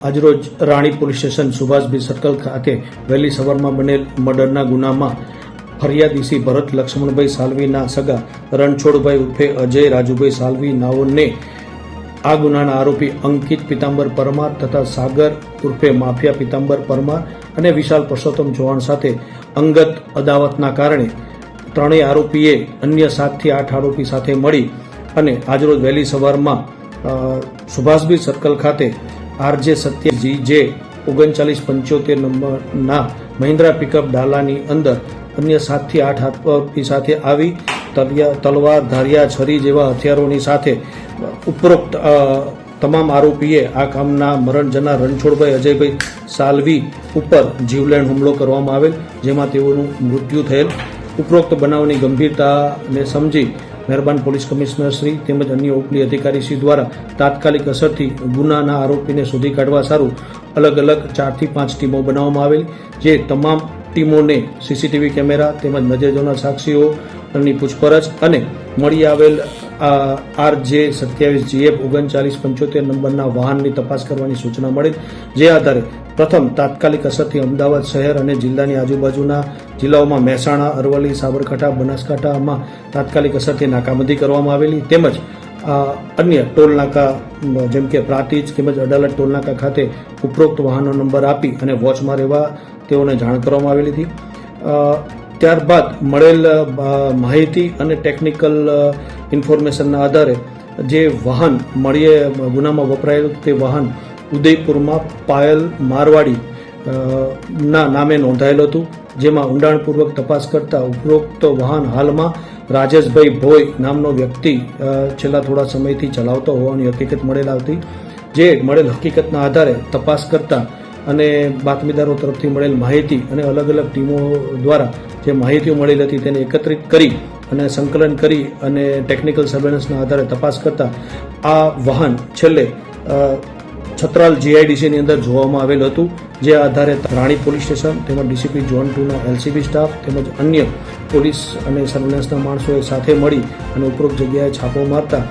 આજરોજ રાણી police station સુભાષબી circle ખાતે વહેલી સવારમાં બનેલ મર્ડરના ગુનામાં ફરિયાદી ભરત લક્ષ્મણભાઈ સાલવીના સગા રણછોડભાઈ ઉર્ફે અજય રાજુભાઈ સાલવી નાઓને આ ગુનાના આરોપી અંકિત પિતાંબર પરમાર તથા સાગર ઉર્ફે માફિયા પિતાંબર પરમાર અને વિશાલ પરસોત્તમ ચૌહાણ સાથે અંગત અદાવતના કારણે ત્રણેય આરોપીએ અન્ય 7 થી 8 આરોપી સાથે મળી અને આજરોજ વહેલી સવારમાં સુભાષબી સર્કલ ખાતે RJ સત્યજી જે 3975 નંબરના મહિન્દ્રા પિકઅપ ડાલાની અંદર અન્ય 7 થી 8 આરોપી સાથે આવી તલવાર ધારિયા છરી જેવા હથિયારોની સાથે ઉપરોક્ત તમામ આરોપીએ આ કામના મરણ જનાર રણછોડભાઈ અજયભાઈ સાલવી ઉપર જીવલેણ હુમલો કરવામાં આવેલ, જેમાં તેઓનું મૃત્યુ થયેલ. ઉપરોક્ત બનાવની ગંભીરતાને સમજી મહેરબાન પોલીસ કમિશનર શ્રી તેમજ અન્ય ઉપલી અધિકારી શ્રી દ્વારા તાત્કાલિક અસરથી ગુનાના આરોપીને શોધી કાઢવા સારું અલગ અલગ 4 થી 5 ટીમો બનાવવામાં આવેલી, જે તમામ ટીમોને સીસીટીવી કેમેરા તેમજ નજર જોનાર સાક્ષીઓની પૂછપરછ અને મળી આવેલ RJ 27GF 3975 નંબરના વાહનની તપાસ કરવાની સૂચના મળેલ, જે આધારે પ્રથમ તાત્કાલિક અસરથી અમદાવાદ શહેર અને જિલ્લાની આજુબાજુના જિલ્લાઓમાં મહેસાણા, અરવલ્લી, સાબરકાંઠા, બનાસકાંઠામાં તાત્કાલિક અસરથી નાકાબંધી કરવામાં આવેલી, તેમજ અન્ય ટોલ નાકા જેમ કે પ્રાંતિજ તેમજ અડાલત ટોલ નાકા ખાતે ઉપરોક્ત વાહનનો નંબર આપી અને વોચમાં રહેવા તેઓને જાણ કરવામાં આવેલી હતી. ત્યારબાદ મળેલ માહિતી અને ટેકનિકલ ઇન્ફોર્મેશનના આધારે જે વાહન ગુનામાં વપરાયેલું તે વાહન ઉદયપુરમાં પાયલ મારવાડી ના નામે નોંધાયેલું હતું, જેમાં ઊંડાણપૂર્વક તપાસ કરતા ઉપરોક્ત વાહન હાલમાં રાજેશભાઈ ભોઈ નામનો વ્યક્તિ છેલ્લા થોડા સમયથી ચલાવતો હોવાની હકીકત મળેલ હતી. જે મળેલ હકીકતના આધારે તપાસ કરતા અને બાતમીદારો તરફથી મળેલ માહિતી અને અલગ અલગ ટીમો દ્વારા જે માહિતીઓ મળેલ હતી તેને એકત્રિત કરી અને સંકલન કરી અને ટેકનિકલ સર્વેલન્સના આધારે તપાસ કરતા આ વાહન છેલ્લે છત્રાલ GIDC ની અંદર જોવામાં આવેલ હતું, જે આધારે રાણી પોલીસ સ્ટેશન તેમજ ડીસીપી ઝોન 2ના LCB સ્ટાફ તેમજ અન્ય પોલીસ અને સર્વેલન્સના માણસોએ સાથે મળી અને ઉપરોક્ત જગ્યાએ છાપો મારતા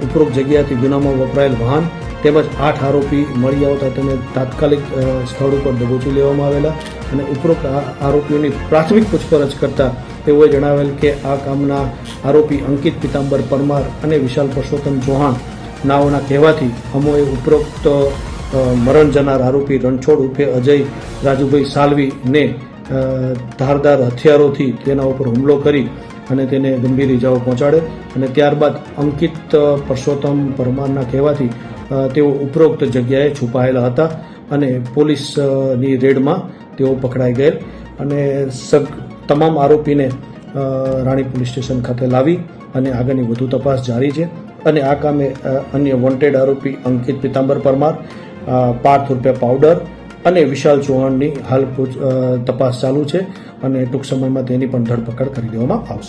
ઉપરોક્ત જગ્યાથી ગુનામાં વપરાયેલ વાહન તેમજ 8 આરોપી મળી આવતા તેને તાત્કાલિક સ્થળ ઉપર દબોચી લેવામાં આવેલા અને ઉપરોક્ત આરોપીઓની પ્રાથમિક પૂછપરછ કરતા તેઓએ જણાવેલ કે આ કામના આરોપી અંકિત પિતાંબર પરમાર અને વિશાલ પરસોત્તમ ચૌહાણ નાઓના કહેવાથી અમોએ ઉપરોક્ત મરણ જનાર આરોપી રણછોડ ઉર્ફે અજય રાજુભાઈ સાલવીને ધારદાર હથિયારોથી તેના ઉપર હુમલો કરી અને તેને ગંભીર ઇજાઓ પહોંચાડે અને ત્યારબાદ અંકિત પરસોત્તમ પરમારના કહેવાથી તેઓ ઉપરોક્ત જગ્યાએ છુપાયેલા હતા અને પોલીસની રેડમાં તેઓ પકડાઈ ગયેલ અને તમામ આરોપીને રાણી પોલીસ સ્ટેશન ખાતે લાવી અને આગળની વધુ તપાસ જારી છે અને આ કામે અન્ય વોન્ટેડ આરોપી અંકિત પિતાંબર પરમાર, પાર્થ ઉર્ફે પાવડર અને વિશાલ ચૌહાણની હાલ તપાસ ચાલુ છે અને ટૂંક સમયમાં તેની પણ ધરપકડ કરી દેવામાં આવશે.